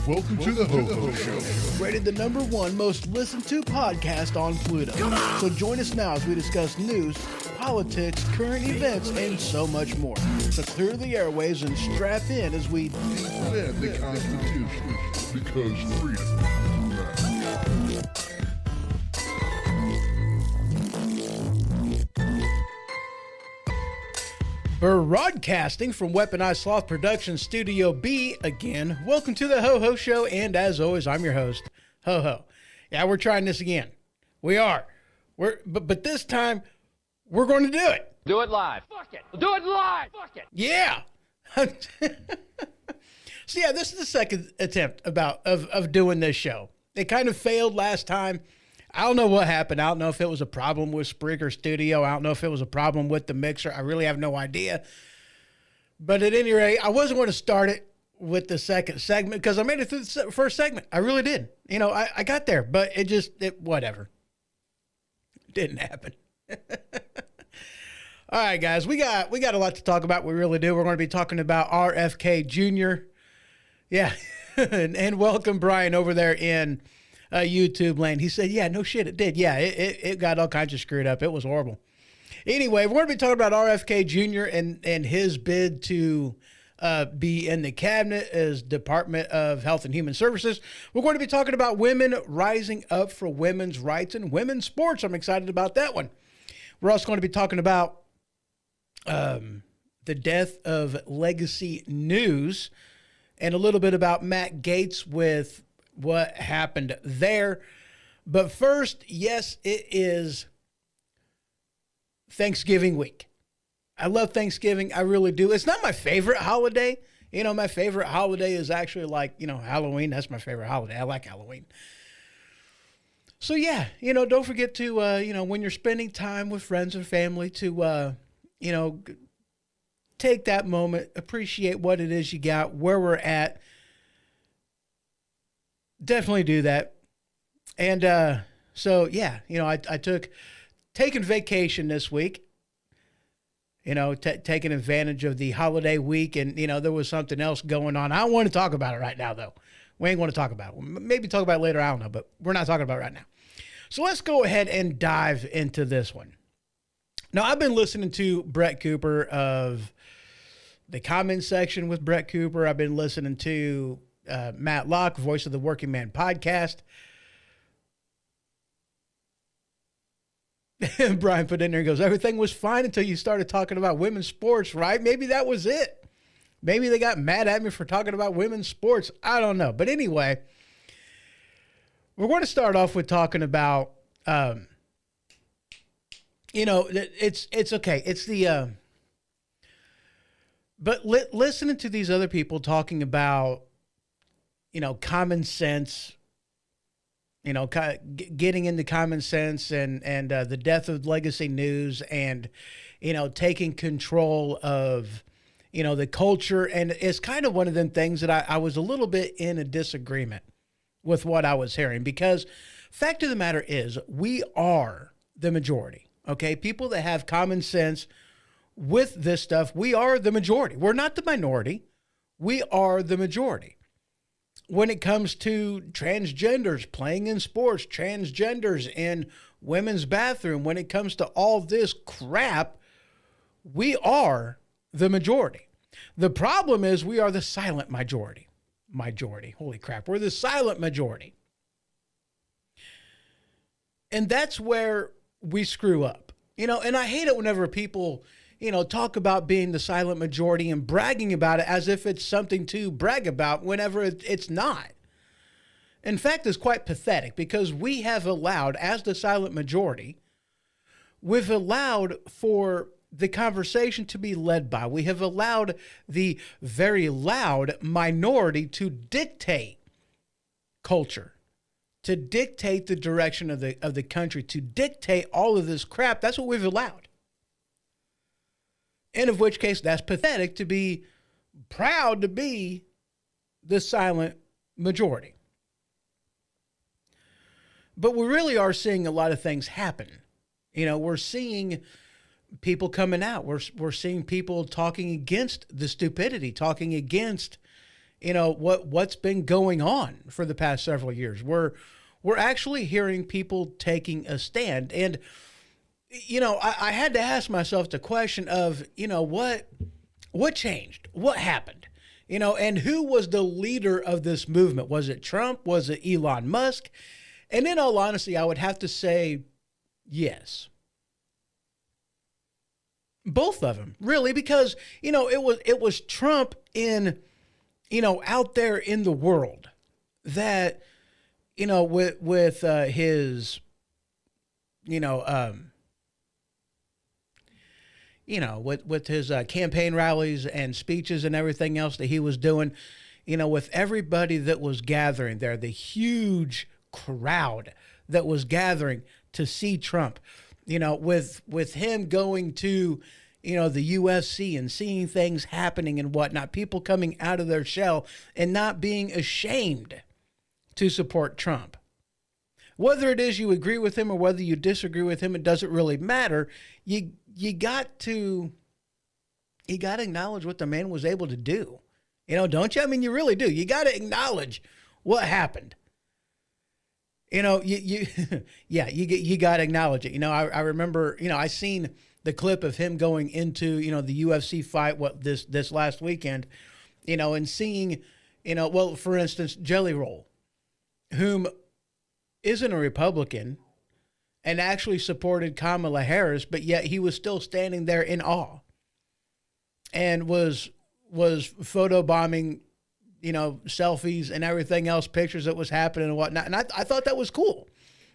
Welcome to the HohO Show. Rated the #1 most listened to podcast on Pluto. So join us now as we discuss news, politics, current events, and so much more. So clear the airwaves and strap in as we defend the Constitution, because freedom matters. Broadcasting from Weaponized Sloth Productions Studio B again. Welcome to the HohO Show, and as always, I'm your host, HohO. Yeah, we're trying this again. We are. But this time, we're going to do it. Do it live. Fuck it. Do it live. Fuck it. Yeah. So yeah, this is the second attempt of doing this show. It kind of failed last time. I don't know what happened. I don't know if it was a problem with Spreaker Studio. I don't know if it was a problem with the mixer. I really have no idea. But at any rate, I wasn't going to start it with the second segment because I made it through the first segment. I really did. You know, I got there, but whatever. It didn't happen. All right, guys, we got a lot to talk about. We really do. We're going to be talking about RFK Jr. Yeah, and welcome Brian over there in YouTube land. He said, yeah, no shit, it did. Yeah, it got all kinds of screwed up. It was horrible. Anyway, we're going to be talking about RFK Jr. and his bid to be in the cabinet as Department of Health and Human Services. We're going to be talking about women rising up for women's rights and women's sports. I'm excited about that one. We're also going to be talking about the death of Legacy News and a little bit about Matt Gaetz with what happened there. But first, yes, it is Thanksgiving week. I love Thanksgiving. I really do. It's not my favorite holiday. You know, my favorite holiday is actually like, Halloween. That's my favorite holiday. I like Halloween. So yeah, don't forget to, when you're spending time with friends and family to, take that moment, appreciate what it is you got, where we're at. Definitely do that. And so, yeah, I taking vacation this week, taking advantage of the holiday week. And, there was something else going on. I don't want to talk about it right now, though. We ain't going to talk about it. Maybe talk about it later. I don't know, but we're not talking about it right now. So let's go ahead and dive into this one. Now, I've been listening to Brett Cooper of the comment section with Brett Cooper. I've been listening to Matt Locke, Voice of the Working Man podcast. Brian put in there and goes, everything was fine until you started talking about women's sports, right? Maybe that was it. Maybe they got mad at me for talking about women's sports. I don't know. But anyway, we're going to start off with talking about, it's okay. It's the, but listening to these other people talking about, common sense, getting into common sense and the death of Legacy News and, taking control of, the culture. And it's kind of one of them things that I was a little bit in a disagreement with what I was hearing, because fact of the matter is we are the majority. Okay. People that have common sense with this stuff, we are the majority. We're not the minority. We are the majority. When it comes to transgenders playing in sports, transgenders in women's bathroom, when it comes to all this crap, we are the majority. The problem is we are the silent majority. Holy crap. We're the silent majority. And that's where we screw up. And I hate it whenever people, talk about being the silent majority and bragging about it as if it's something to brag about whenever it's not. in fact, is quite pathetic because we have allowed, as the silent majority, we've allowed for the conversation to be led by. We have allowed the very loud minority to dictate culture, to dictate the direction of the country, to dictate all of this crap. That's what we've allowed. And of which case, that's pathetic to be proud to be the silent majority. But we really are seeing a lot of things happen. You know, we're seeing people coming out. We're seeing people talking against the stupidity, talking against, you know, what's been going on for the past several years. We're actually hearing people taking a stand. And, you know, I had to ask myself the question of, you know, what changed? What happened? You know, and who was the leader of this movement? Was it Trump? Was it Elon Musk? And in all honesty, I would have to say yes. Both of them, really, because, you know, it was Trump in, you know, out there in the world that, you know, with his, with his campaign rallies and speeches and everything else that he was doing, you know, with everybody that was gathering there, the huge crowd that was gathering to see Trump, you know, with him going to, you know, the UFC and seeing things happening and whatnot, people coming out of their shell and not being ashamed to support Trump. Whether it is you agree with him or whether you disagree with him, it doesn't really matter. You got to acknowledge what the man was able to do. You know, don't you? I mean, you really do. You got to acknowledge what happened. You know, you got to acknowledge it. You know, I remember, you know, I seen the clip of him going into, you know, the UFC fight, this last weekend, you know, and seeing, you know, well, for instance, Jelly Roll, whom isn't a Republican and actually supported Kamala Harris, but yet he was still standing there in awe and was photobombing, you know, selfies and everything else, pictures that was happening and whatnot. And I thought that was cool.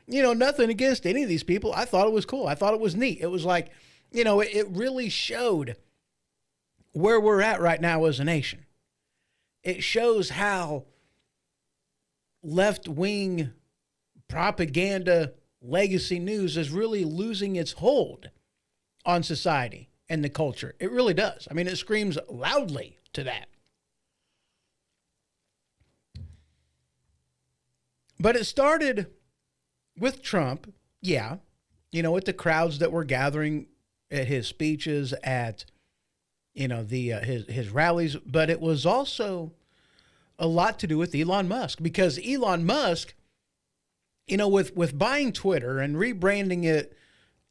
You know, nothing against any of these people. I thought it was cool. I thought it was neat. It was like, you know, it really showed where we're at right now as a nation. It shows how left-wing propaganda legacy news is really losing its hold on society and the culture. It really does. I mean, it screams loudly to that. But it started with Trump, yeah, you know, with the crowds that were gathering at his speeches, at, you know, his rallies, but it was also a lot to do with Elon Musk, because Elon Musk, you know, with buying Twitter and rebranding it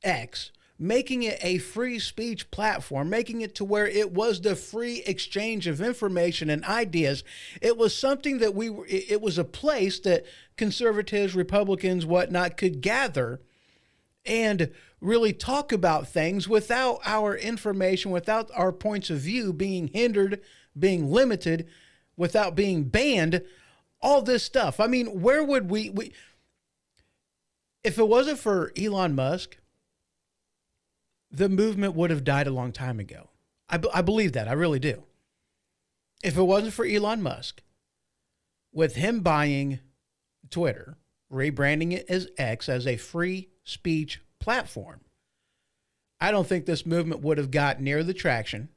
X, making it a free speech platform, making it to where it was the free exchange of information and ideas. It was something that it was a place that conservatives, Republicans, whatnot could gather and really talk about things without our information, without our points of view being hindered, being limited, without being banned, all this stuff. I mean, where would we if it wasn't for Elon Musk, the movement would have died a long time ago. I believe that. I really do. If it wasn't for Elon Musk, with him buying Twitter, rebranding it as X, as a free speech platform, I don't think this movement would have got near the traction.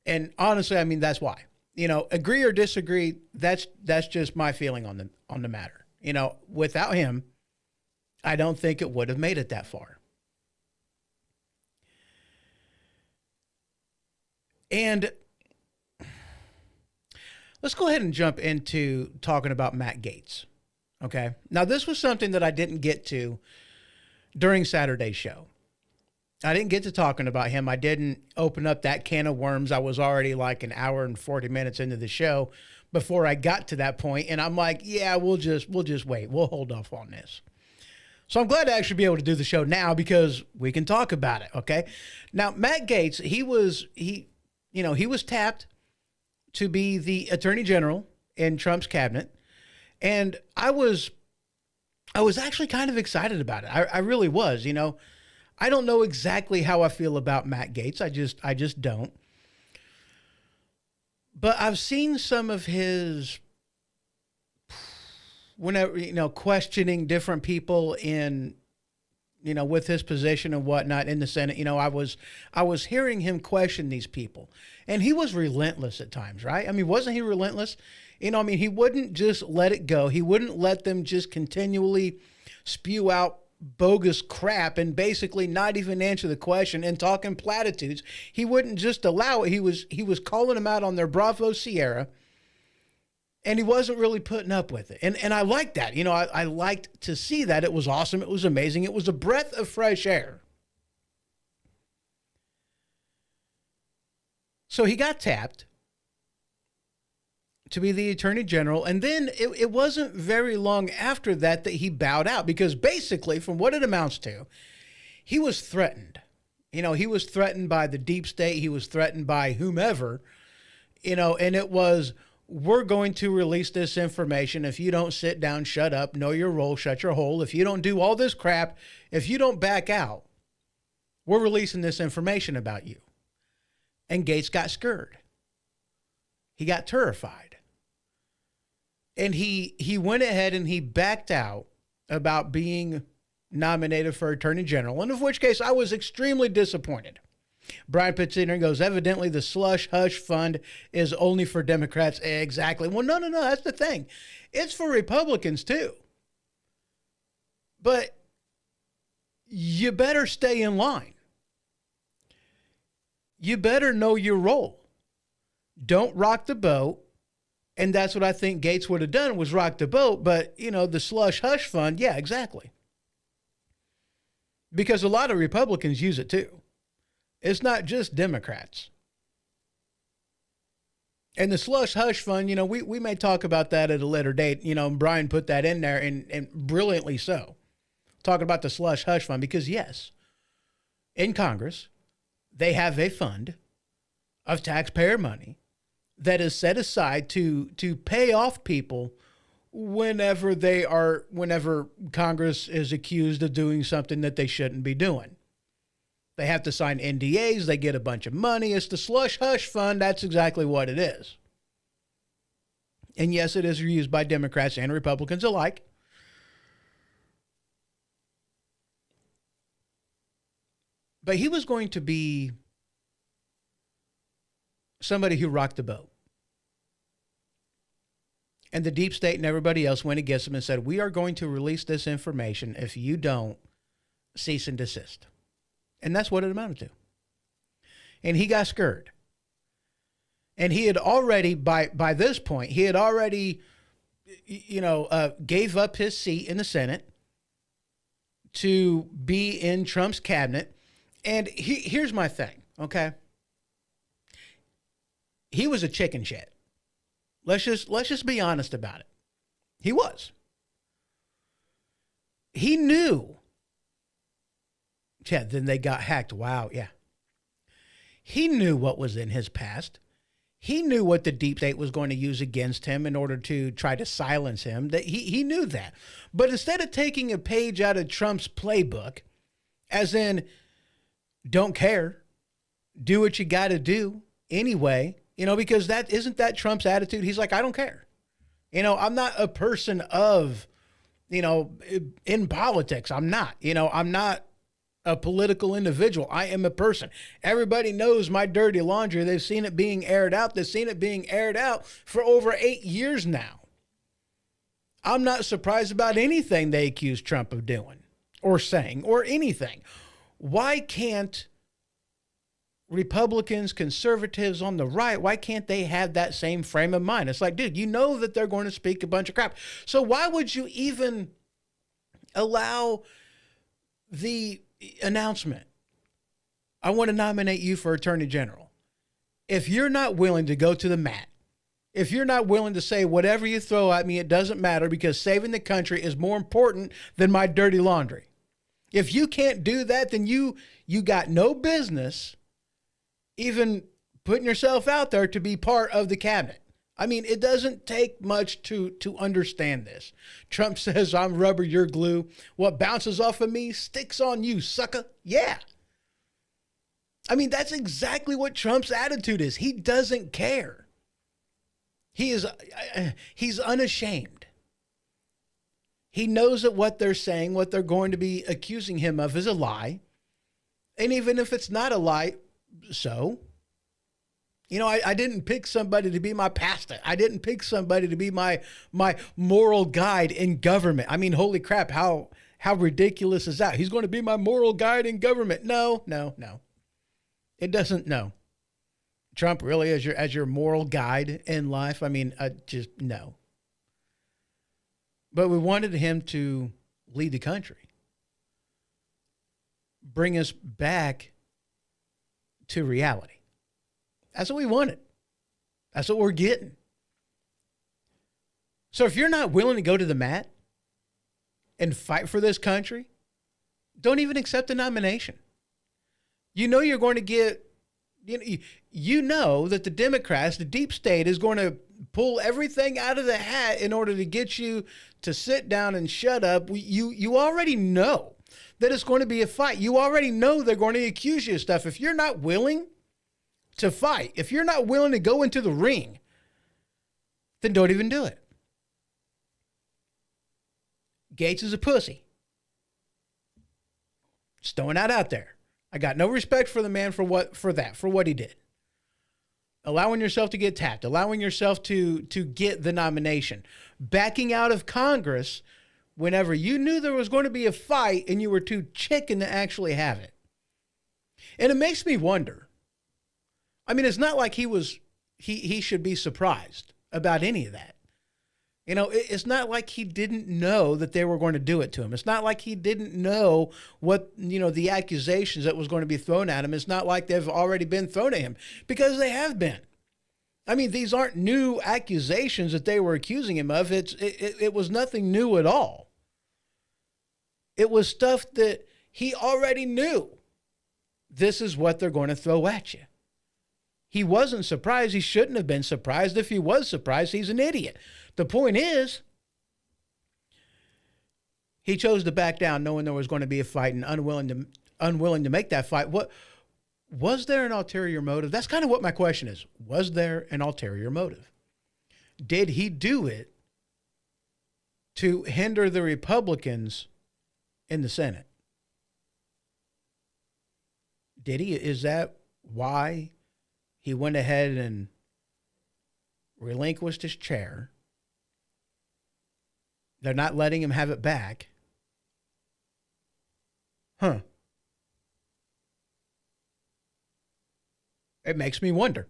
And honestly, I mean, that's why. You know, agree or disagree, that's just my feeling on the matter. You know, without him, I don't think it would have made it that far. And let's go ahead and jump into talking about Matt Gaetz. Okay. Now, this was something that I didn't get to during Saturday's show. I didn't get to talking about him. I didn't open up that can of worms. I was already like an hour and 40 minutes into the show before I got to that point. And I'm like, yeah, we'll just wait. We'll hold off on this. So I'm glad to actually be able to do the show now because we can talk about it. Okay. Now, Matt Gaetz, he was tapped to be the Attorney General in Trump's cabinet. And I was actually kind of excited about it. I really was. You know, I don't know exactly how I feel about Matt Gaetz. I just don't. But I've seen some of his, whenever, you know, questioning different people in, you know, with his position and whatnot in the Senate. You know, I was hearing him question these people, and he was relentless at times, right? I mean, wasn't he relentless? You know, I mean, he wouldn't just let it go. He wouldn't let them just continually spew out bogus crap and basically not even answer the question and talking platitudes. He wouldn't just allow it. He was calling them out on their Bravo Sierra, and he wasn't really putting up with it. And I liked that. You know, I liked to see that. It was awesome. It was amazing. It was a breath of fresh air. So he got tapped to be the Attorney General. And then it wasn't very long after that he bowed out, because basically, from what it amounts to, he was threatened. You know, he was threatened by the deep state. He was threatened by whomever, you know, and it was, we're going to release this information. If you don't sit down, shut up, know your role, shut your hole. If you don't do all this crap, if you don't back out, we're releasing this information about you. And Gaetz got scared. He got terrified. And he went ahead and he backed out about being nominated for Attorney General, and of which case I was extremely disappointed. Brian puts in and goes, evidently the slush hush fund is only for Democrats. Exactly. Well, no, that's the thing. It's for Republicans too. But you better stay in line. You better know your role. Don't rock the boat. And that's what I think Gaetz would have done, was rock the boat. But, you know, the slush hush fund, yeah, exactly. Because a lot of Republicans use it too. It's not just Democrats. And the slush hush fund, you know, we may talk about that at a later date. You know, Brian put that in there, and brilliantly so. Talking about the slush hush fund, because yes, in Congress, they have a fund of taxpayer money that is set aside to pay off people whenever Congress is accused of doing something that they shouldn't be doing. They have to sign NDAs. They get a bunch of money. It's the slush hush fund. That's exactly what it is. And yes, it is used by Democrats and Republicans alike. But he was going to be somebody who rocked the boat. And the deep state and everybody else went against him and said, we are going to release this information. If you don't, cease and desist. And that's what it amounted to. And he got scared. And he had already, by this point, he had already, gave up his seat in the Senate to be in Trump's cabinet. And here's my thing, okay? He was a chicken shit. Let's just be honest about it. He was. He knew. Yeah, then they got hacked. Wow, yeah. He knew what was in his past. He knew what the deep state was going to use against him in order to try to silence him. That he knew that. But instead of taking a page out of Trump's playbook, as in, don't care, do what you got to do anyway, because isn't that Trump's attitude? He's like, I don't care. I'm not a person of, in politics. I'm not, I'm not a political individual. I am a person. Everybody knows my dirty laundry. They've seen it being aired out. They've seen it being aired out for over 8 years now. I'm not surprised about anything they accuse Trump of doing or saying or anything. Why can't Republicans, conservatives on the right, why can't they have that same frame of mind? It's like, dude, you know that they're going to speak a bunch of crap. So why would you even allow the announcement, I want to nominate you for Attorney General, if you're not willing to go to the mat, if you're not willing to say whatever you throw at me, it doesn't matter because saving the country is more important than my dirty laundry. If you can't do that, then you got no business even putting yourself out there to be part of the cabinet. I mean, it doesn't take much to understand this. Trump says, I'm rubber, you're glue. What bounces off of me sticks on you, sucker. Yeah. I mean, that's exactly what Trump's attitude is. He doesn't care. He's unashamed. He knows that what they're saying, what they're going to be accusing him of is a lie. And even if it's not a lie, so, you know, I didn't pick somebody to be my pastor. I didn't pick somebody to be my moral guide in government. I mean, holy crap, how ridiculous is that? He's going to be my moral guide in government. No. It doesn't, no. Trump really as your moral guide in life? I mean, just no. But we wanted him to lead the country. Bring us back to reality. That's what we wanted. That's what we're getting. So if you're not willing to go to the mat and fight for this country, don't even accept the nomination. You know you're going to get, you know that the Democrats, the deep state, is going to pull everything out of the hat in order to get you to sit down and shut up. You already know that it's going to be a fight. You already know they're going to accuse you of stuff. If you're not willing to fight, if you're not willing to go into the ring, then don't even do it. Gates is a pussy. Just throwing that out there. I got no respect for the man for what he did. Allowing yourself to get tapped, allowing yourself to get the nomination, backing out of Congress whenever you knew there was going to be a fight and you were too chicken to actually have it. And it makes me wonder. I mean, it's not like he should be surprised about any of that. You know, it's not like he didn't know that they were going to do it to him. It's not like he didn't know what, the accusations that was going to be thrown at him. It's not like they've already been thrown at him, because they have been. I mean, these aren't new accusations that they were accusing him of. It was nothing new at all. It was stuff that he already knew. This is what they're going to throw at you. He wasn't surprised. He shouldn't have been surprised. If he was surprised, he's an idiot. The point is, he chose to back down knowing there was going to be a fight and unwilling to make that fight. What was there an ulterior motive? That's kind of what my question is. Was there an ulterior motive? Did he do it to hinder the Republicans in the Senate? Did he? Is that why he went ahead and relinquished his chair? They're not letting him have it back. It makes me wonder,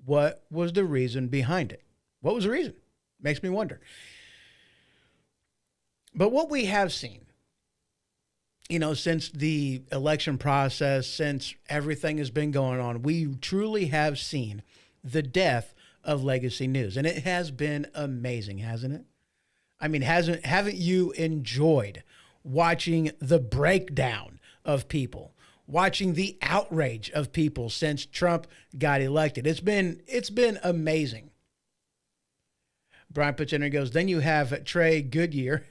what was the reason behind it? What was the reason? Makes me wonder. But what we have seen, since the election process, since everything has been going on, we truly have seen the death of legacy news. And it has been amazing, hasn't it? I mean, haven't you enjoyed watching the breakdown of people, watching the outrage of people since Trump got elected? It's been amazing. Brian puts in and goes, then you have Trey Goodyear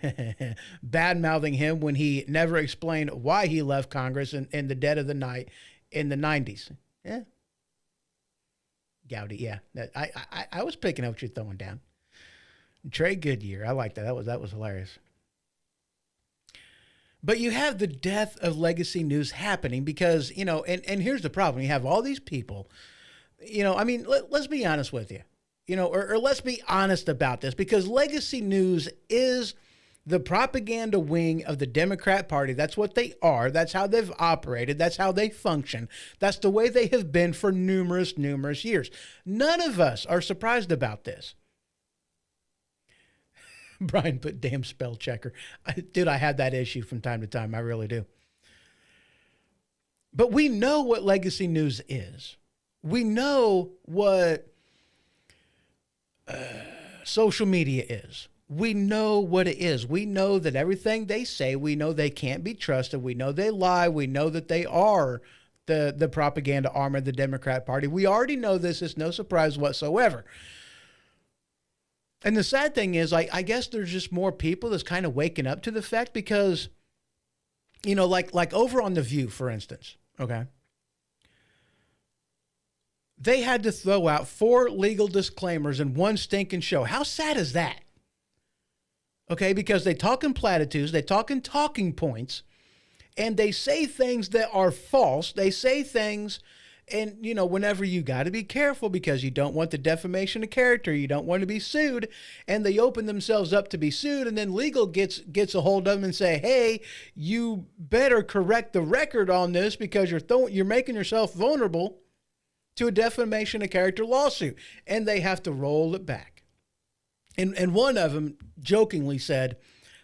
bad-mouthing him when he never explained why he left Congress in the dead of the night in the 90s. Yeah. Gowdy, yeah. I was picking up what you're throwing down. Trey Goodyear, I like that. That was hilarious. But you have the death of legacy news happening because, and here's the problem. You have all these people, let's be honest with you, or let's be honest about this, because legacy news is the propaganda wing of the Democrat Party. That's what they are. That's how they've operated. That's how they function. That's the way they have been for numerous years. None of us are surprised about this. Brian put damn spell checker. Dude, I have that issue from time to time. I really do. But we know what legacy news is. We know what social media is. We know what it is. We know that everything they say, we know they can't be trusted. We know they lie. We know that they are the propaganda arm of the Democrat Party. We already know this. It's no surprise whatsoever. And the sad thing is, I guess there's just more people that's kind of waking up to the fact because, you know, like over on The View, for instance, okay? They had to throw out 4 legal disclaimers in one stinking show. How sad is that? Okay, because they talk in platitudes, they talk in talking points, and they say things that are false. They say things, and, you know, whenever you got to be careful because you don't want the defamation of character, you don't want to be sued, and they open themselves up to be sued, and then legal gets a hold of them and say, hey, you better correct the record on this because you're making yourself vulnerable to a defamation of character lawsuit, and they have to roll it back. And one of them jokingly said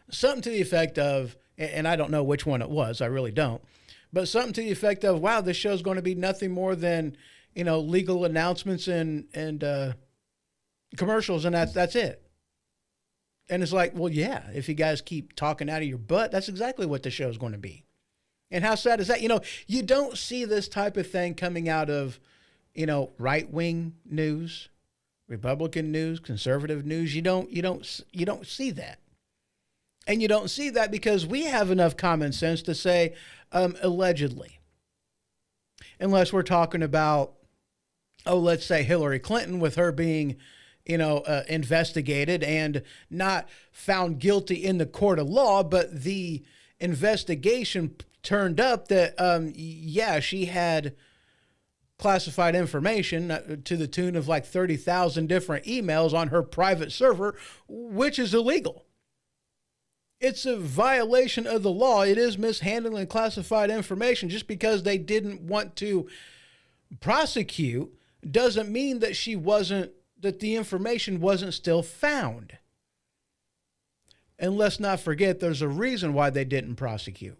something to the effect of, and I don't know which one it was, I really don't, but something to the effect of, wow, this show's going to be nothing more than, you know, legal announcements and commercials, and that's it. And it's like, well, yeah, if you guys keep talking out of your butt, that's exactly what the show's going to be. And how sad is that? You know, you don't see this type of thing coming out of, you know, right-wing news, Republican news, conservative news. You don't see that. And you don't see that because we have enough common sense to say, allegedly. Unless we're talking about, let's say Hillary Clinton with her being, you know, investigated and not found guilty in the court of law, but the investigation turned up that, yeah, she had classified information to the tune of like 30,000 different emails on her private server, which is illegal. It's a violation of the law. It is mishandling classified information. Just because they didn't want to prosecute doesn't mean that that the information wasn't still found. And let's not forget, there's a reason why they didn't prosecute.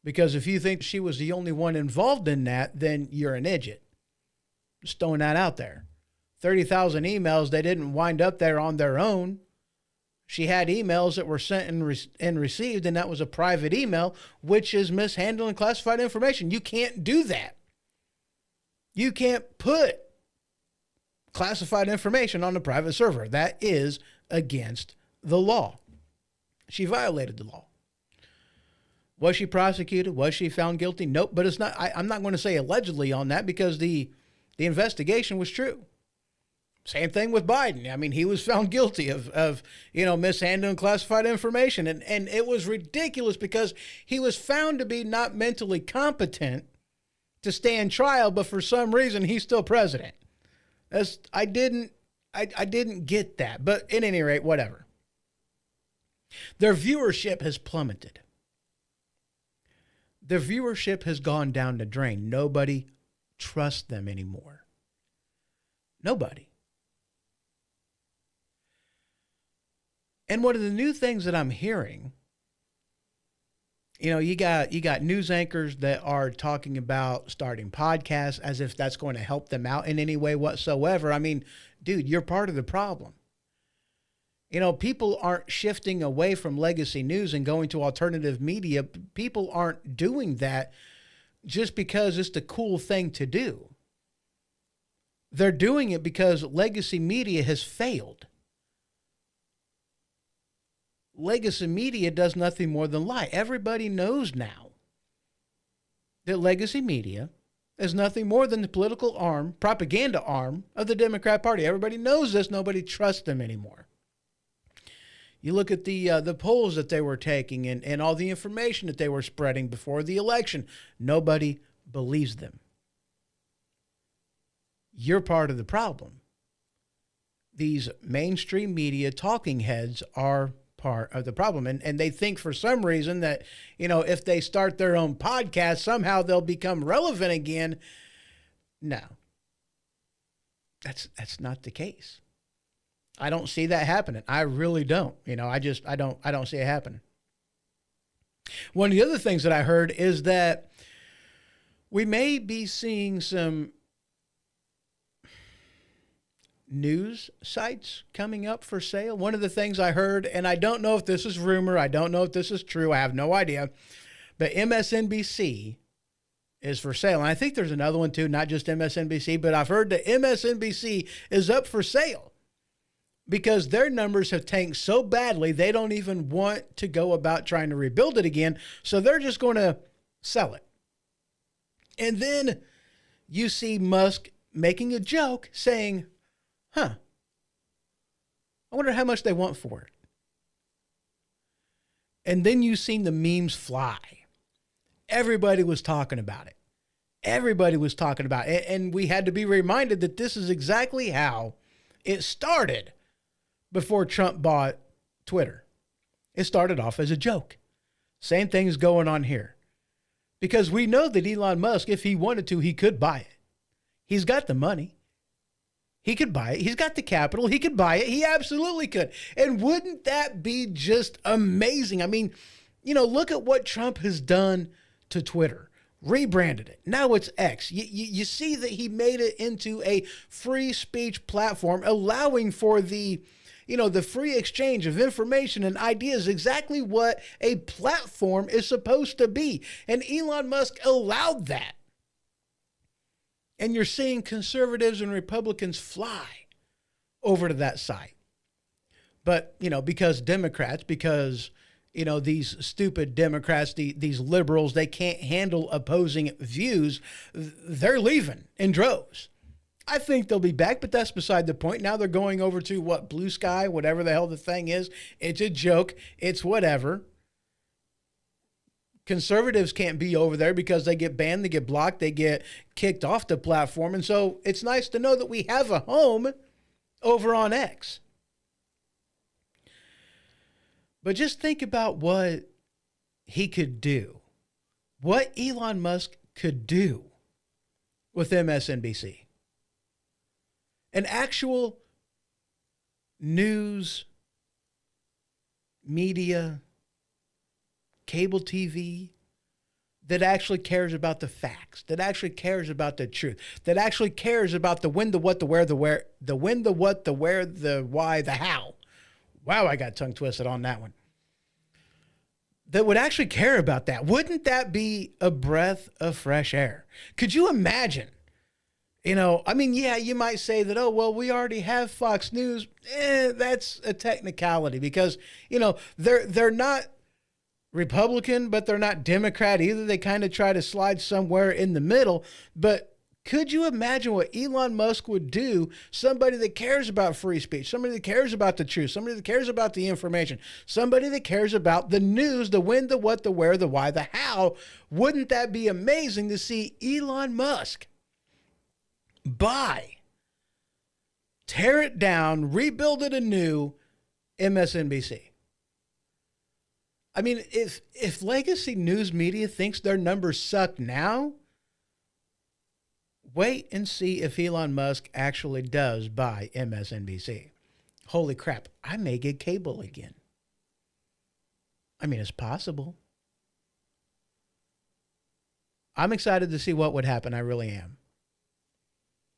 Because if you think she was the only one involved in that, then you're an idiot. Just throwing that out there. 30,000 emails, they didn't wind up there on their own. She had emails that were sent and received, and that was a private email, which is mishandling classified information. You can't do that. You can't put classified information on a private server. That is against the law. She violated the law. Was she prosecuted? Was she found guilty? Nope. But it's not. I'm not going to say allegedly on that because the investigation was true. Same thing with Biden. I mean, he was found guilty of mishandling classified information, and it was ridiculous because he was found to be not mentally competent to stand trial, but for some reason he's still president. I didn't get that. But at any rate, whatever. Their viewership has plummeted. Their viewership has gone down the drain. Nobody trusts them anymore. Nobody. And one of the new things that I'm hearing, you know, you got news anchors that are talking about starting podcasts as if that's going to help them out in any way whatsoever. I mean, dude, you're part of the problem. You know, people aren't shifting away from legacy news and going to alternative media. People aren't doing that just because it's the cool thing to do. They're doing it because legacy media has failed. Legacy media does nothing more than lie. Everybody knows now that legacy media is nothing more than the political arm, propaganda arm of the Democrat Party. Everybody knows this. Nobody trusts them anymore. You look at the polls that they were taking and all the information that they were spreading before the election. Nobody believes them. You're part of the problem. These mainstream media talking heads are part of the problem. And they think for some reason that, you know, if they start their own podcast, somehow they'll become relevant again. No, that's not the case. I don't see that happening. I really don't. You know, I don't see it happening. One of the other things that I heard is that we may be seeing some news sites coming up for sale. One of the things I heard, and I don't know if this is rumor, I don't know if this is true, I have no idea, but MSNBC is for sale. And I think there's another one too, not just MSNBC, but I've heard that MSNBC is up for sale. because their numbers have tanked so badly, they don't even want to go about trying to rebuild it again. So they're just going to sell it. And then you see Musk making a joke saying, I wonder how much they want for it. And then you've seen the memes fly. Everybody was talking about it. Everybody was talking about it. And we had to be reminded that this is exactly how it started before Trump bought Twitter. It started off as a joke. Same thing is going on here. Because we know that Elon Musk, if he wanted to, he could buy it. He's got the money. He could buy it. He's got the capital. He could buy it. He absolutely could. And wouldn't that be just amazing? I mean, look at what Trump has done to Twitter. Rebranded it. Now it's X. You see that he made it into a free speech platform, allowing for the free exchange of information and ideas, exactly what a platform is supposed to be. And Elon Musk allowed that. And you're seeing conservatives and Republicans fly over to that site. But, because these stupid Democrats, these liberals, they can't handle opposing views, they're leaving in droves. I think they'll be back, but that's beside the point. Now they're going over to Blue Sky, whatever the hell the thing is. It's a joke. It's whatever. Conservatives can't be over there because they get banned, they get blocked, they get kicked off the platform. And so it's nice to know that we have a home over on X. But just think about what he could do, what Elon Musk could do with MSNBC. An actual news, media, cable TV that actually cares about the facts, that actually cares about the truth, that actually cares about the when, the what, the where, the when, the what, the where, the why, the how. Wow, I got tongue twisted on that one. That would actually care about that. Wouldn't that be a breath of fresh air? Could you imagine? You might say that, we already have Fox News. That's a technicality because, they're not Republican, but they're not Democrat either. They kind of try to slide somewhere in the middle. But could you imagine what Elon Musk would do? Somebody that cares about free speech, somebody that cares about the truth, somebody that cares about the information, somebody that cares about the news, the when, the what, the where, the why, the how. Wouldn't that be amazing to see Elon Musk buy, tear it down, rebuild it anew, MSNBC? I mean, if legacy news media thinks their numbers suck now, wait and see if Elon Musk actually does buy MSNBC. Holy crap, I may get cable again. I mean, it's possible. I'm excited to see what would happen. I really am.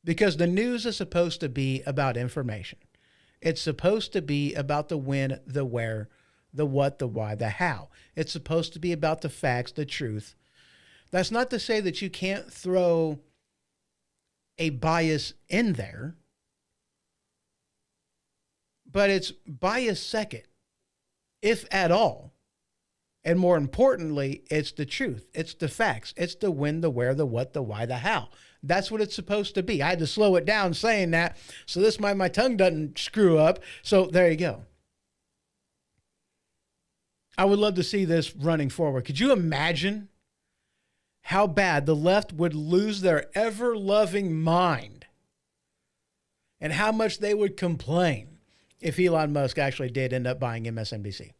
Because the news is supposed to be about information. It's supposed to be about the when, the where, the what, the why, the how. It's supposed to be about the facts, the truth. That's not to say that you can't throw a bias in there, but it's bias second, if at all. And more importantly, it's the truth. It's the facts. It's the when, the where, the what, the why, the how. That's what it's supposed to be. I had to slow it down saying that, so this my tongue doesn't screw up. So there you go. I would love to see this running forward. Could you imagine how bad the left would lose their ever-loving mind and how much they would complain if Elon Musk actually did end up buying MSNBC?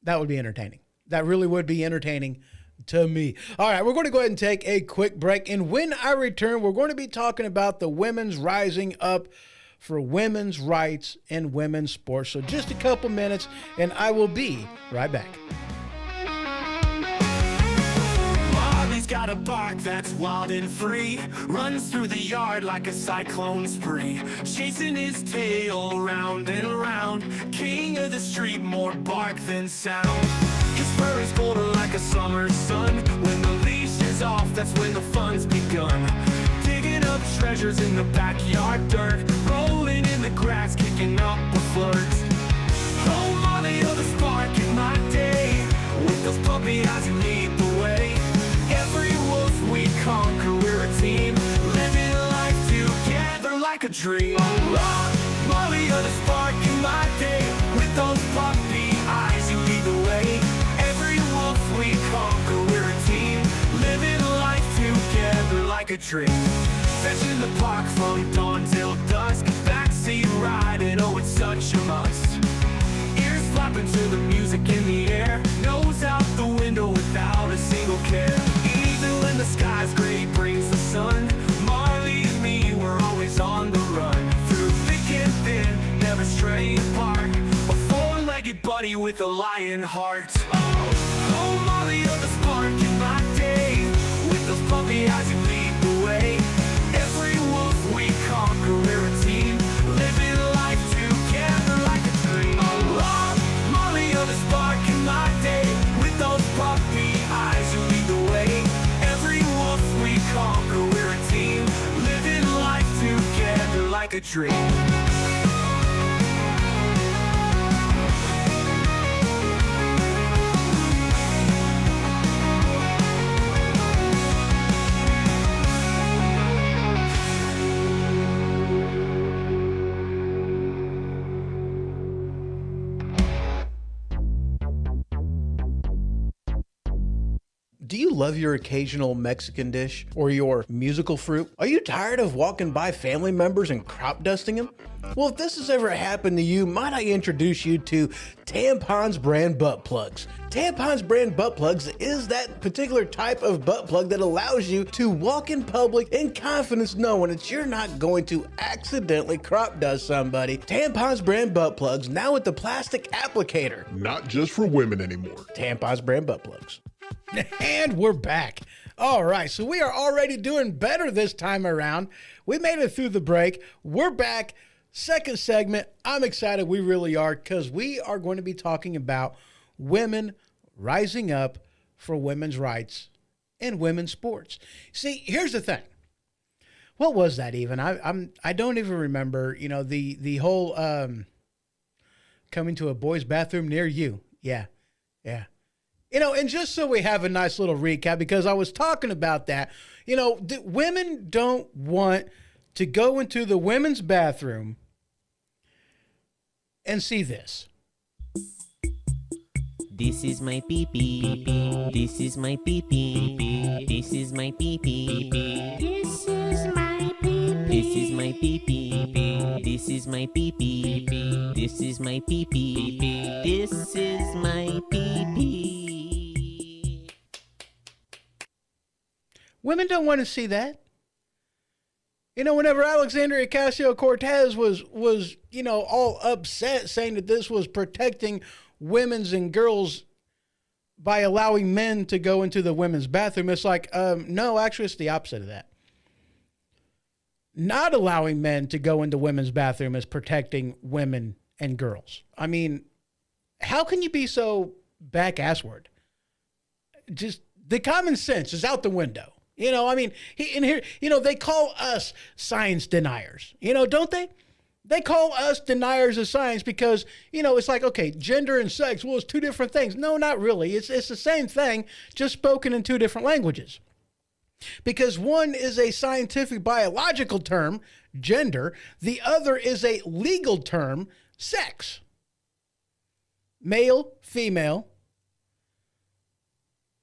That would be entertaining. That really would be entertaining to me. All right, we're going to go ahead and take a quick break. And when I return, we're going to be talking about the women's rising up for women's rights and women's sports. So just a couple minutes, and I will be right back. He's got a bark that's wild and free, runs through the yard like a cyclone spree, chasing his tail round and round, king of the street, more bark than sound. His fur is golden like a summer sun, when the leash is off, that's when the fun's begun. Digging up of treasures in the backyard dirt, rolling in the grass, kicking up a flirt. Oh, Molly, you're the spark in my day, with those puppy eyes you lead the way. Every wolf we conquer, we're a team, living life together like a dream. Oh, Molly, you're the spark in my day, with those puppy eyes you lead the way. Every wolf we conquer, we're a team, living life together like a dream. Fetching the park from dawn till dusk, backseat riding, oh it's such a must. Ears flapping to the music in the air, nose out the window without a single care. Even when the sky's gray brings the sun, Marley and me, we're always on the run. Through thick and thin, never straying apart, a four-legged buddy with a lion heart. Oh, Molly, you're the spark in my day, with those puppy eyes you lead the way. Every wolf we conquer, we're a team, living life together like a dream. Oh, Molly, you're the spark in my day, with those puppy eyes you lead the way. Every wolf we conquer, we're a team, living life together like a dream. Do you love your occasional Mexican dish or your musical fruit? Are you tired of walking by family members and crop dusting them? Well, if this has ever happened to you, might I introduce you to Tampons brand butt plugs. Tampons brand butt plugs is that particular type of butt plug that allows you to walk in public in confidence knowing that you're not going to accidentally crop dust somebody. Tampons brand butt plugs now with the plastic applicator. Not just for women anymore. Tampons brand butt plugs. And we're back. All right, so we are already doing better this time around. We made it through the break. We're back. Second segment. I'm excited. We really are, because we are going to be talking about women rising up for women's rights in women's sports. See, here's the thing. What was that even? I don't even remember. You know, the whole coming to a boys' bathroom near you. Yeah. You know, and just so we have a nice little recap, because I was talking about that, you know, women don't want to go into the women's bathroom and see this. This is my pee-pee. This is my pee-pee. This is my pee-pee. This is my pee-pee. This is my pee-pee. This is my pee-pee. This is my pee-pee. This is my pee-pee. Women don't want to see that. You know, whenever Alexandria Ocasio-Cortez was, you know, all upset saying that this was protecting women's and girls by allowing men to go into the women's bathroom, it's like, no, actually it's the opposite of that. Not allowing men to go into women's bathroom is protecting women and girls. I mean, how can you be so back-assward? Just the common sense is out the window. You know, I mean, here, you know, they call us science deniers, you know, don't they? They call us deniers of science because, you know, it's like, okay, gender and sex, well, it's two different things. No, not really. It's the same thing, just spoken in two different languages. Because one is a scientific biological term, gender. The other is a legal term, sex. Male, female.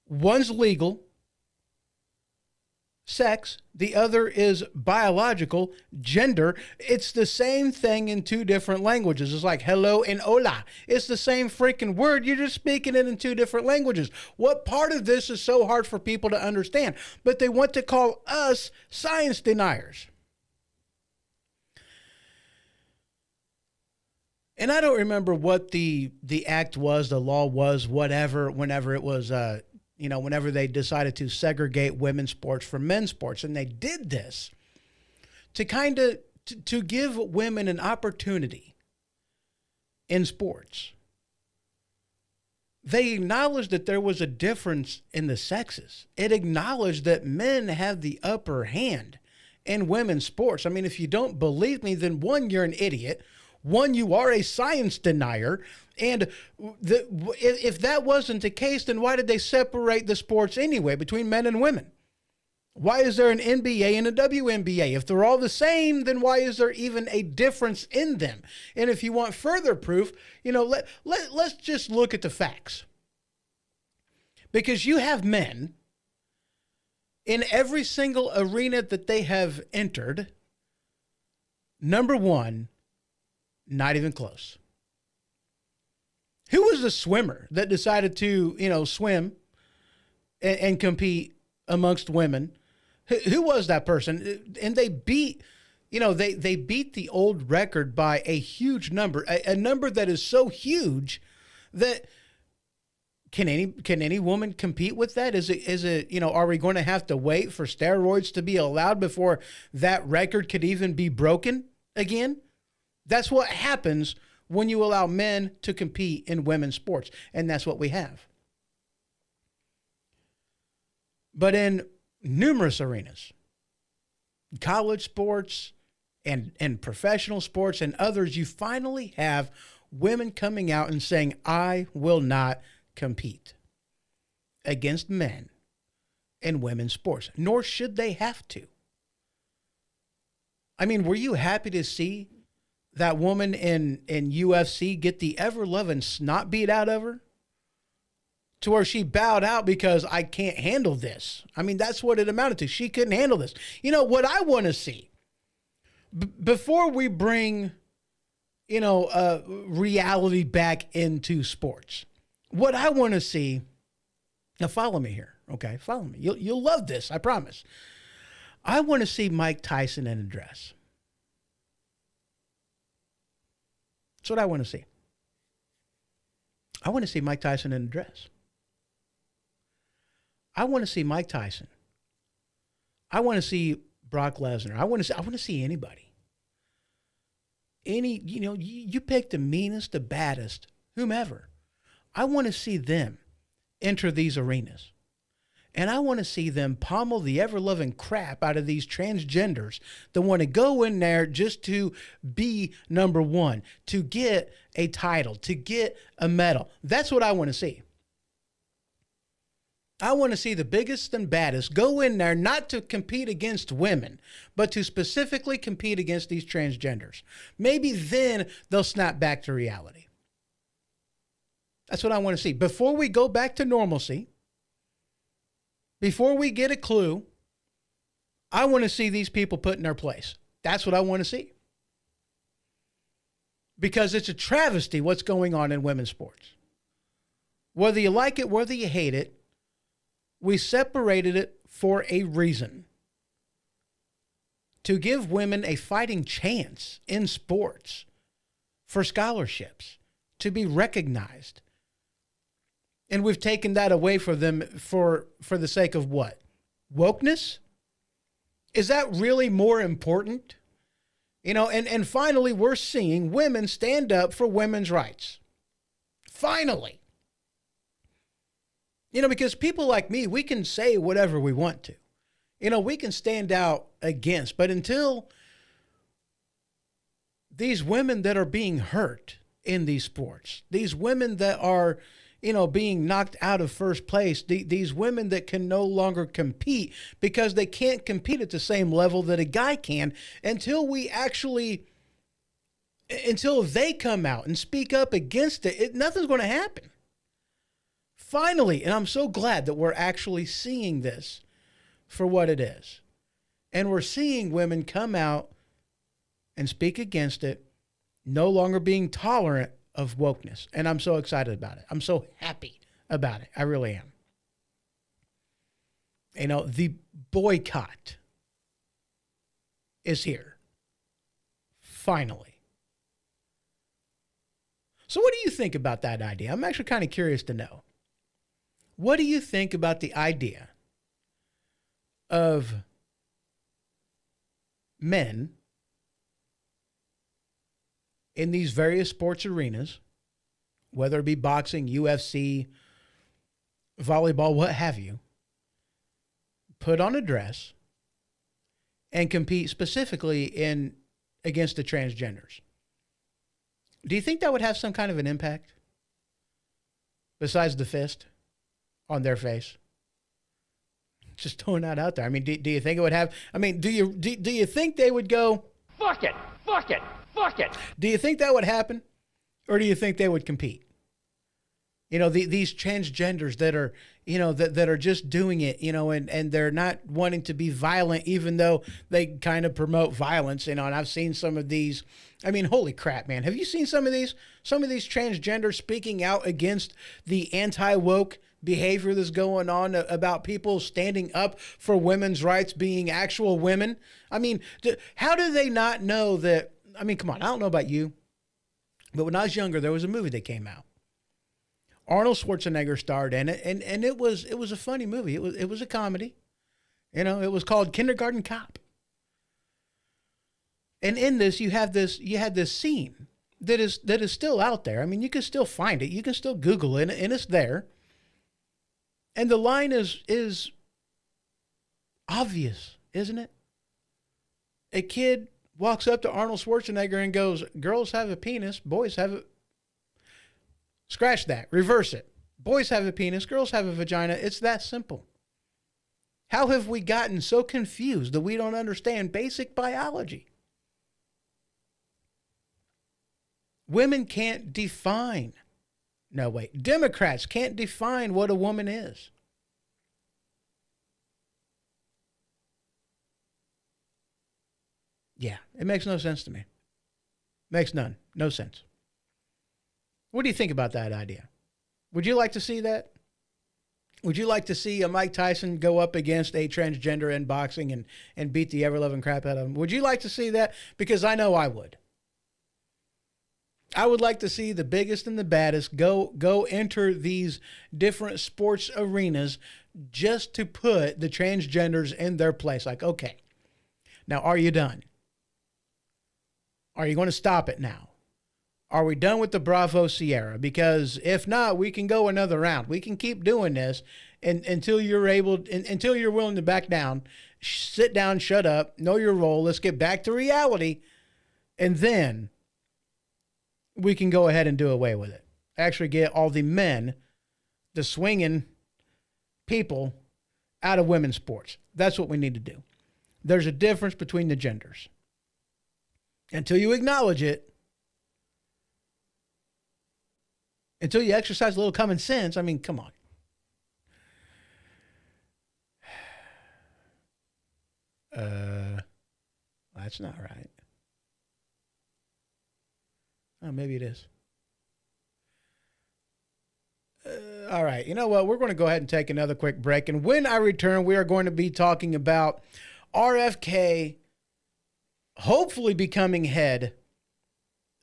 One's legal. Sex, the other is biological, gender. It's the same thing in two different languages. It's like hello and hola. It's the same freaking word. You're just speaking it in two different languages. What part of this is so hard for people to understand? But they want to call us science deniers. And I don't remember what the act was, the law was, whatever, whenever it was, you know, whenever they decided to segregate women's sports from men's sports. And they did this to kind of, to give women an opportunity in sports. They acknowledged that there was a difference in the sexes. It acknowledged that men have the upper hand in women's sports. I mean, if you don't believe me, then one, you're an idiot. One, you are a science denier. And if that wasn't the case, then why did they separate the sports anyway between men and women? Why is there an NBA and a WNBA? If they're all the same, then why is there even a difference in them? And if you want further proof, let's just look at the facts. Because you have men in every single arena that they have entered, number one, not even close. Who was the swimmer that decided to, swim and compete amongst women? Who was that person? And they beat, they beat the old record by a huge number, a number that is so huge that can any woman compete with that? Is it, are we going to have to wait for steroids to be allowed before that record could even be broken again? That's what happens when you allow men to compete in women's sports. And that's what we have. But in numerous arenas, college sports and professional sports and others, you finally have women coming out and saying, I will not compete against men in women's sports, nor should they have to. I mean, were you happy to see that woman in UFC get the ever-loving snot beat out of her to where she bowed out because I can't handle this? I mean, that's what it amounted to. She couldn't handle this. What I want to see, before we bring, reality back into sports, what I want to see, now follow me here, okay? Follow me. You'll love this, I promise. I want to see Mike Tyson in a dress. That's what I want to see. I want to see Mike Tyson in a dress. I want to see Mike Tyson. I want to see Brock Lesnar. I want to see anybody. You pick the meanest, the baddest, whomever. I want to see them enter these arenas. And I want to see them pummel the ever-loving crap out of these transgenders that want to go in there just to be number one, to get a title, to get a medal. That's what I want to see. I want to see the biggest and baddest go in there not to compete against women, but to specifically compete against these transgenders. Maybe then they'll snap back to reality. That's what I want to see. Before we go back to normalcy, before we get a clue, I want to see these people put in their place. That's what I want to see. Because it's a travesty what's going on in women's sports. Whether you like it, whether you hate it, we separated it for a reason. To give women a fighting chance in sports, for scholarships, to be recognized. And we've taken that away from them for the sake of what? Wokeness? Is that really more important? And finally, we're seeing women stand up for women's rights. Finally. Because people like me, we can say whatever we want to. We can stand out against. But until these women that are being hurt in these sports, these women that are being knocked out of first place, these women that can no longer compete because they can't compete at the same level that a guy can, until they come out and speak up against it, nothing's going to happen. Finally, and I'm so glad that we're actually seeing this for what it is. And we're seeing women come out and speak against it, no longer being tolerant of wokeness. And I'm so excited about it. I'm so happy about it. I really am. The boycott is here. Finally. So what do you think about that idea? I'm actually kind of curious to know. What do you think about the idea of men in these various sports arenas, whether it be boxing, UFC, volleyball, what have you, put on a dress and compete specifically against the transgenders. Do you think that would have some kind of an impact besides the fist on their face? Just throwing that out there. I mean, do you think it would have? I mean, do you think they would go? Fuck it! Fuck it! Fuck it! Do you think that would happen, or do you think they would compete? You know, these transgenders that are, you know, that are just doing it, you know, and they're not wanting to be violent, even though they kind of promote violence, you know. And I've seen some of these. I mean, holy crap, man! Have you seen some of these transgenders speaking out against the anti-woke behavior that's going on about people standing up for women's rights, being actual women? I mean, how do they not know that? I mean, come on, I don't know about you, but when I was younger, there was a movie that came out. Arnold Schwarzenegger starred in it, and it was a funny movie. It was a comedy. You know, it was called Kindergarten Cop. And in this, you had this scene that is still out there. I mean, you can still find it. You can still Google it, and it's there. And the line is obvious, isn't it? A kid walks up to Arnold Schwarzenegger and goes, "Girls have a penis, boys have a..." Scratch that. Reverse it. Boys have a penis, girls have a vagina. It's that simple. How have we gotten so confused that we don't understand basic biology? Women can't define. No, wait. Democrats can't define what a woman is. Yeah, it makes no sense to me. Makes no sense. What do you think about that idea? Would you like to see that? Would you like to see a Mike Tyson go up against a transgender in boxing and beat the ever-loving crap out of him? Would you like to see that? Because I know I would. I would like to see the biggest and the baddest go enter these different sports arenas just to put the transgenders in their place. Like, okay, now are you done? Are you going to stop it now? Are we done with the Bravo Sierra? Because if not, we can go another round. We can keep doing this until you're willing to back down, sit down, shut up, know your role. Let's get back to reality, and then we can go ahead and do away with it. Actually get all the men, the swinging people, out of women's sports. That's what we need to do. There's a difference between the genders. Until you acknowledge it, until you exercise a little common sense, I mean, come on. That's not right. Oh, maybe it is. All right. You know what? We're going to go ahead and take another quick break. And when I return, we are going to be talking about RFK hopefully becoming head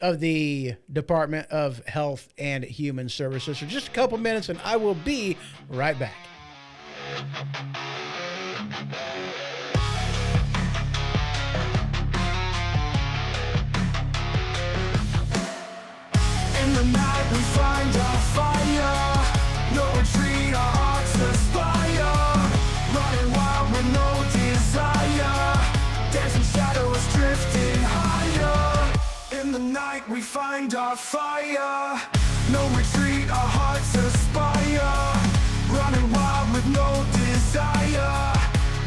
of the Department of Health and Human Services for just a couple minutes, and I will be right back. In the night we find our fire, no retreat, our hearts aspire, running wild with no desire, dancing shadows drifting higher. In the night we find our fire, no retreat, our hearts aspire, running wild with no desire,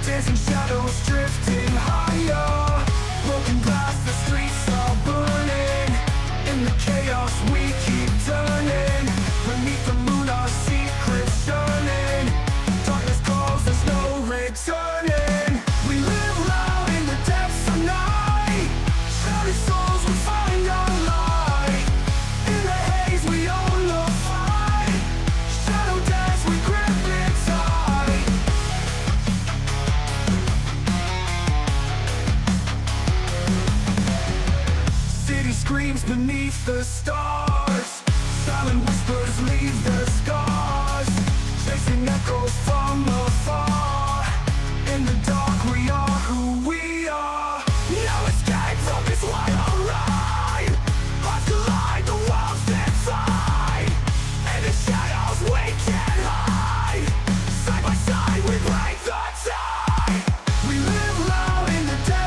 dancing shadows drifting higher. Broken glass, the streets are burning, in the chaos we keep turning, beneath the moon our secrets churning, darkness calls, there's no returning. We live loud in the depths of night, shouting souls we find our light, in the haze we own the fight, shadow dance we grip it tight. City screams beneath the stars, silent whispers leave their scars, chasing echoes from afar. In the dark we are who we are, no escape from this light of ride. Hearts collide, the walls stand fine, and the shadows we can't hide. Side by side we break the tide. We live loud in the depths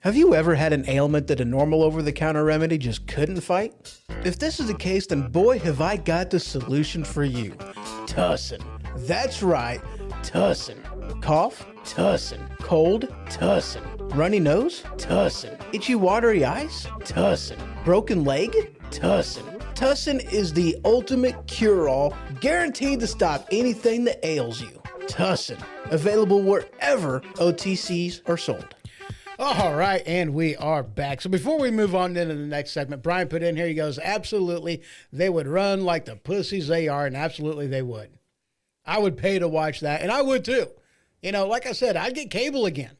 Have you ever had an ailment that a normal over-the-counter remedy just couldn't fight? If this is the case, then boy, have I got the solution for you. Tussin. That's right, Tussin. Cough? Tussin. Cold? Tussin. Runny nose? Tussin. Itchy watery eyes? Tussin. Broken leg? Tussin. Tussin is the ultimate cure-all, guaranteed to stop anything that ails you. Tussin. Available wherever OTCs are sold. All right, and we are back. So before we move on into the next segment, Brian put in here, he goes, absolutely, they would run like the pussies they are, and absolutely they would. I would pay to watch that, and I would too. You know, like I said, I'd get cable again.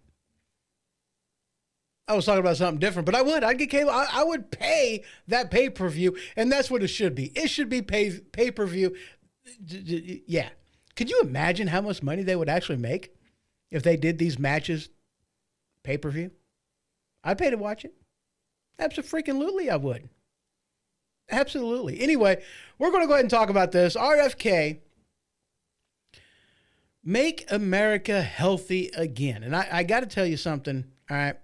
I was talking about something different, but I would. I'd get cable. I would pay that pay-per-view, and that's what it should be. It should be pay-per-view. Yeah. Could you imagine how much money they would actually make if they did these matches pay-per-view? I'd pay to watch it. Absolutely, I would. Absolutely. Anyway, we're going to go ahead and talk about this. RFK, make America healthy again. And I got to tell you something, all right?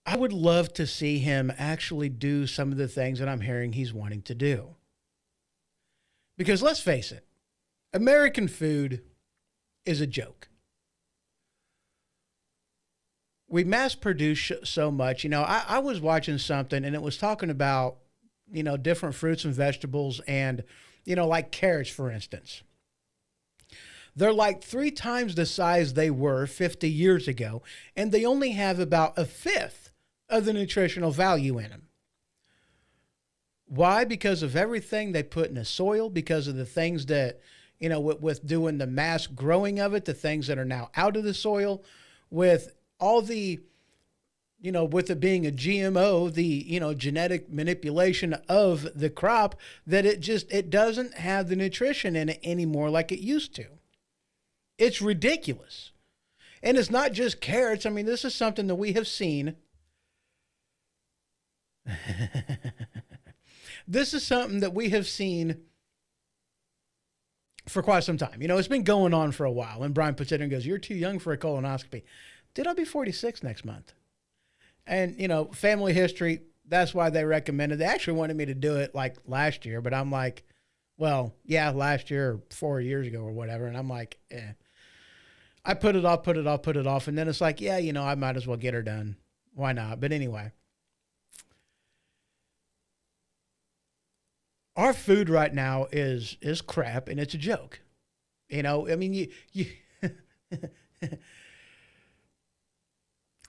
I would love to see him actually do some of the things that I'm hearing he's wanting to do. Because let's face it, American food is a joke. We mass produce so much. You know, I was watching something and it was talking about, you know, different fruits and vegetables and, you know, like carrots, for instance. They're like 3 times the size they were 50 years ago, and they only have about a fifth of the nutritional value in them. Why? Because of everything they put in the soil, because of the things that, you know, with doing the mass growing of it, the things that are now out of the soil, with all the, you know, with it being a GMO, the, you know, genetic manipulation of the crop, that it doesn't have the nutrition in it anymore like it used to. It's ridiculous. And it's not just carrots. I mean, this is something that we have seen. This is something that we have seen for quite some time. You know, it's been going on for a while. And Brian puts it in and goes, "You're too young for a colonoscopy." Dude, I'll be 46 next month. And, you know, family history, that's why they recommended. They actually wanted me to do it like last year, but I'm like, well, yeah, last year or 4 years ago or whatever. And I'm like, I put it off. And then it's like, yeah, you know, I might as well get her done. Why not? But anyway. Our food right now is crap, and it's a joke. You know, I mean, you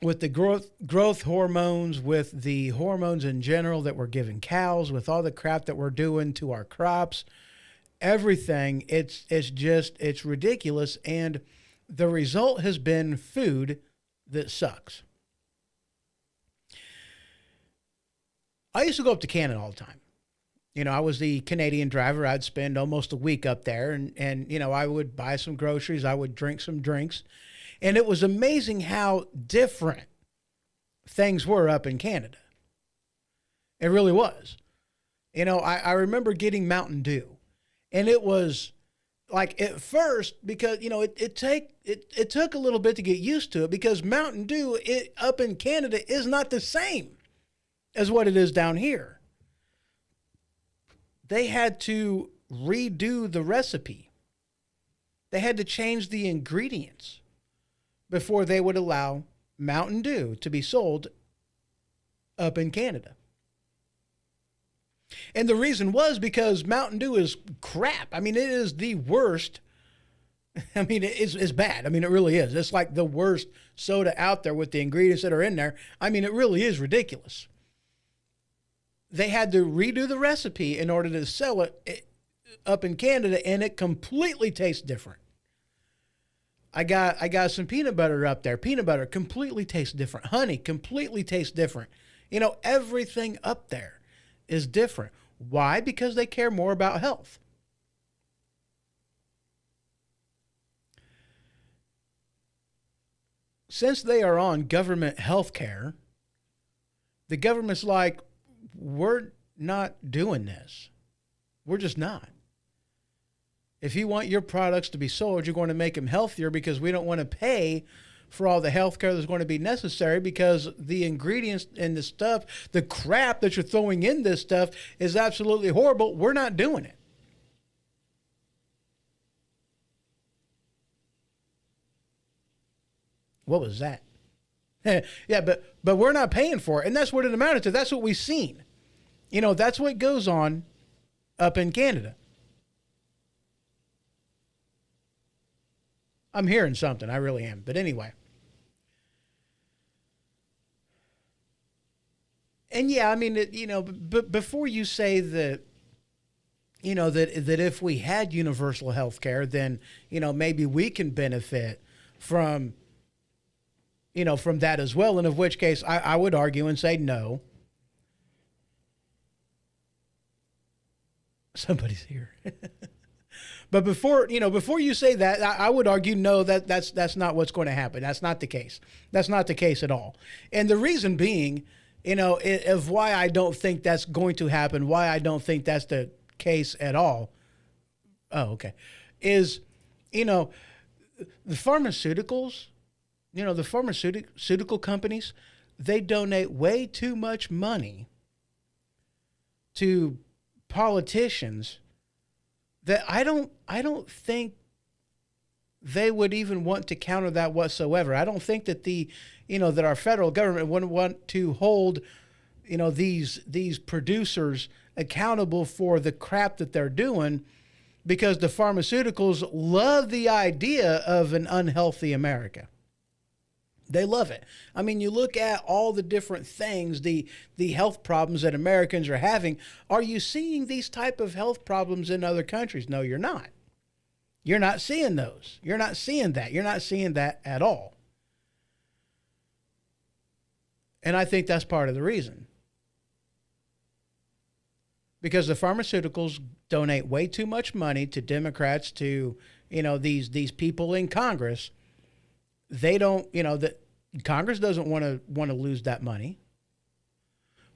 with the growth hormones, with the hormones in general that we're giving cows, with all the crap that we're doing to our crops, everything, it's ridiculous. And the result has been food that sucks. I used to go up to Canada all the time. You know, I was the Canadian driver. I'd spend almost a week up there, and you know, I would buy some groceries. I would drink some drinks. And it was amazing how different things were up in Canada. It really was. You know, I remember getting Mountain Dew, and it was like at first, because, you know, it took a little bit to get used to it, because Mountain Dew up in Canada is not the same as what it is down here. They had to redo the recipe. They had to change the ingredients before they would allow Mountain Dew to be sold up in Canada. And the reason was because Mountain Dew is crap. I mean, it is the worst. I mean, it's bad. I mean, it really is. It's like the worst soda out there with the ingredients that are in there. I mean, it really is ridiculous. They had to redo the recipe in order to sell it up in Canada, and it completely tastes different. I got some peanut butter up there. Peanut butter completely tastes different. Honey completely tastes different. You know, everything up there is different. Why? Because they care more about health. Since they are on government health care, the government's like, we're not doing this. We're just not. If you want your products to be sold, you're going to make them healthier, because we don't want to pay for all the health care that's going to be necessary, because the ingredients and the stuff, the crap that you're throwing in this stuff is absolutely horrible. We're not doing it. What was that? Yeah, but we're not paying for it. And that's what it amounted to. That's what we've seen. You know, that's what goes on up in Canada. I'm hearing something. I really am. But anyway. And yeah, I mean, but before you say that, that if we had universal health care, then, maybe we can benefit from, from that as well. And of which case I would argue and say no. Somebody's here. But before you say that, I would argue no, that's not what's going to happen. That's not the case. That's not the case at all. And the reason being, of why I don't think that's going to happen, why I don't think that's the case at all. Oh, okay. Is, the pharmaceuticals, the pharmaceutical companies, they donate way too much money to politicians that I don't think they would even want to counter that whatsoever. I don't think that that our federal government wouldn't want to hold, these producers accountable for the crap that they're doing, because the pharmaceuticals love the idea of an unhealthy America. They love it. I mean, you look at all the different things, the health problems that Americans are having. Are you seeing these type of health problems in other countries? No, you're not. You're not seeing those. You're not seeing that. You're not seeing that at all. And I think that's part of the reason. Because the pharmaceuticals donate way too much money to Democrats, to, these people in Congress. They don't, that Congress doesn't want to lose that money.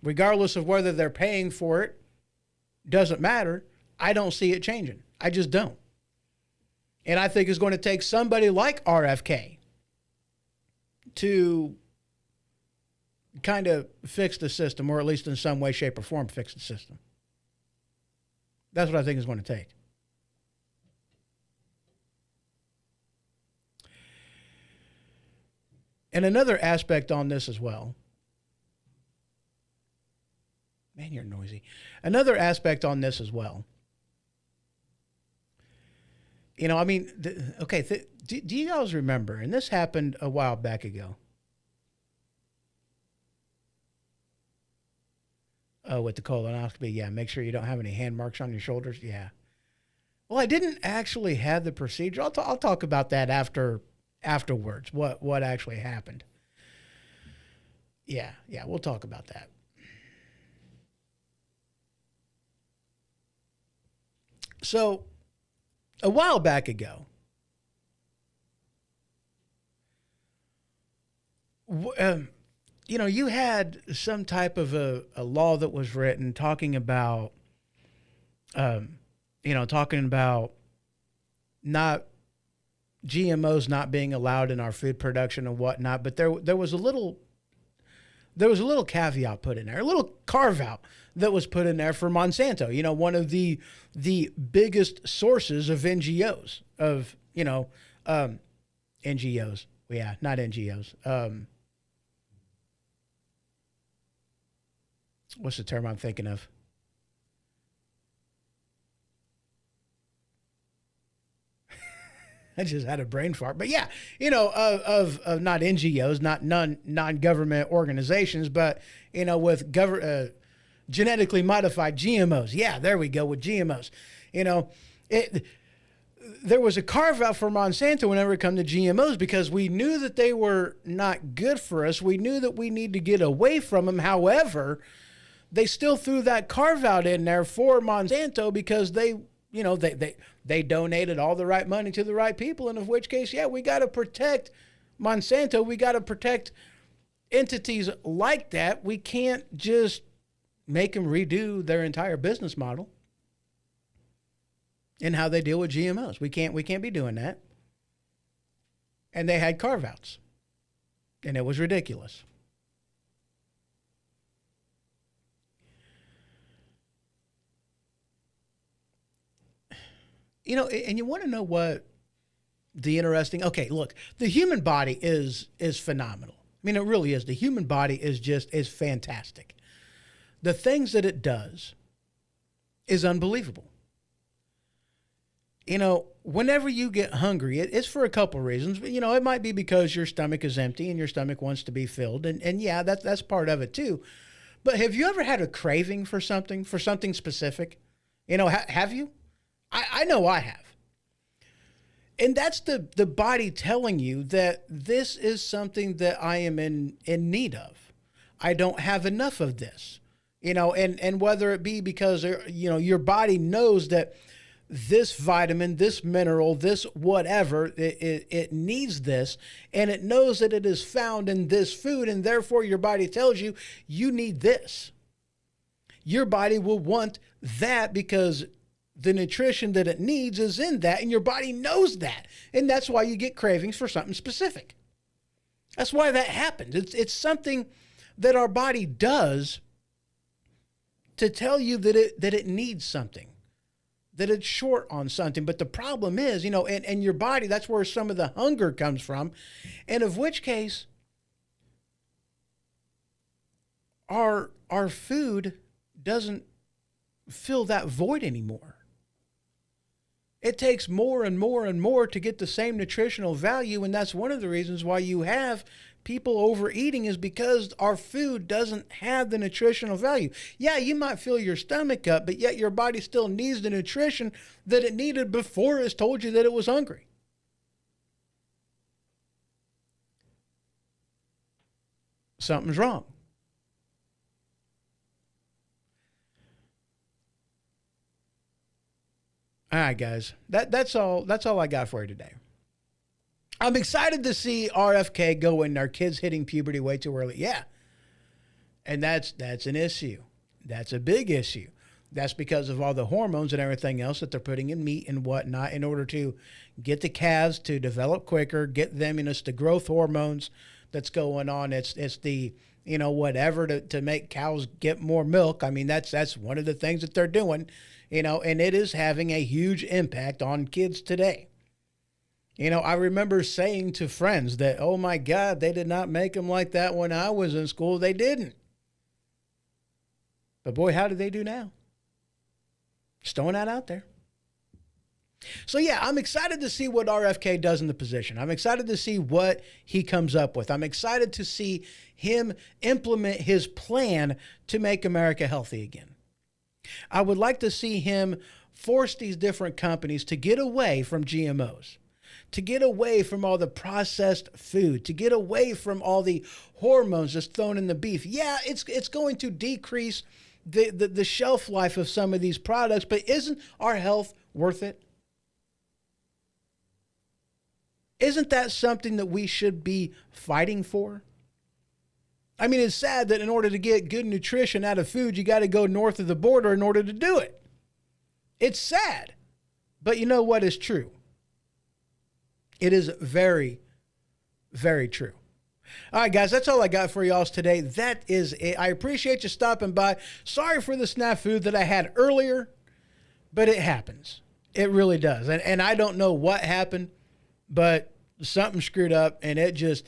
Regardless of whether they're paying for it, doesn't matter. I don't see it changing. I just don't. And I think it's going to take somebody like RFK to kind of fix the system, or at least in some way, shape, or form fix the system. That's what I think it's going to take. And another aspect on this as well. Man, you're noisy. Another aspect on this as well. Do you guys remember, and this happened a while back ago, with the colonoscopy, yeah, make sure you don't have any hand marks on your shoulders, yeah. Well, I didn't actually have the procedure. I'll talk about that afterwards, what actually happened. Yeah, we'll talk about that. So, a while back ago, you had some type of a law that was written talking about, not GMOs not being allowed in our food production and whatnot, but there was a little caveat put in there, a little carve out that was put in there for Monsanto. One of the biggest sources of NGOs, NGOs. Yeah, not NGOs. What's the term I'm thinking of? I just had a brain fart, but yeah, of not NGOs, not non-government organizations, but, with genetically modified GMOs. Yeah, there we go with GMOs. There was a carve out for Monsanto whenever it come to GMOs, because we knew that they were not good for us. We knew that we need to get away from them. However, they still threw that carve out in there for Monsanto because they donated all the right money to the right people, and of which case, yeah, we got to protect Monsanto. We got to protect entities like that. We can't just make them redo their entire business model and how they deal with GMOs. We can't be doing that. And they had carve-outs. And it was ridiculous. You know, and you want to know what the interesting, okay, look, the human body is phenomenal. I mean, it really is. The human body is fantastic. The things that it does is unbelievable. You know, whenever you get hungry, it's for a couple reasons. You know, it might be because your stomach is empty and your stomach wants to be filled. And yeah, that's part of it too. But have you ever had a craving for something specific? You know, have you? I know I have. And that's the body telling you that this is something that I am in need of. I don't have enough of this. You know, and whether it be because, you know, your body knows that this vitamin, this mineral, this whatever, it needs this, and it knows that it is found in this food, and therefore your body tells you, you need this. Your body will want that because the nutrition that it needs is in that, and your body knows that. And that's why you get cravings for something specific. That's why that happens. It's something that our body does to tell you that it needs something, that it's short on something. But the problem is, you know, and your body, that's where some of the hunger comes from. And of which case, our food doesn't fill that void anymore. It takes more and more and more to get the same nutritional value. And that's one of the reasons why you have people overeating, is because our food doesn't have the nutritional value. Yeah, you might fill your stomach up, but yet your body still needs the nutrition that it needed before it's told you that it was hungry. Something's wrong. All right, guys, that's all I got for you today. I'm excited to see RFK go in, our kids hitting puberty way too early. Yeah. And that's an issue. That's a big issue. That's because of all the hormones and everything else that they're putting in meat and whatnot in order to get the calves to develop quicker, get them, you know, it's the growth hormones that's going on. It's the, you know, whatever to make cows get more milk. I mean, that's one of the things that they're doing, you know, and it is having a huge impact on kids today. You know, I remember saying to friends that, oh my God, they did not make them like that when I was in school. They didn't. But boy, how do they do now? Just throwing that out there. So yeah, I'm excited to see what RFK does in the position. I'm excited to see what he comes up with. I'm excited to see him implement his plan to make America healthy again. I would like to see him force these different companies to get away from GMOs, to get away from all the processed food, to get away from all the hormones that's thrown in the beef. Yeah, it's going to decrease the shelf life of some of these products, but isn't our health worth it? Isn't that something that we should be fighting for? I mean, it's sad that in order to get good nutrition out of food, you got to go north of the border in order to do it. It's sad, but you know what is true? It is very, very true. All right, guys, that's all I got for y'all today. That is it. I appreciate you stopping by. Sorry for the snafu that I had earlier, but it happens. It really does. And I don't know what happened, but something screwed up, and it just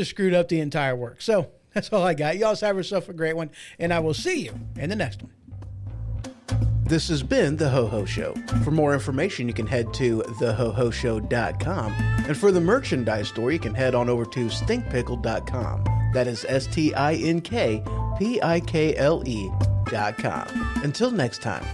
screwed up the entire work. So that's all I got. Y'all have yourself a great one, and I will see you in the next one. This has been The HoHo Show. For more information, you can head to thehohoshow.com. And for the merchandise store, you can head on over to stinkpickle.com. That is stinkpikle.com. Until next time.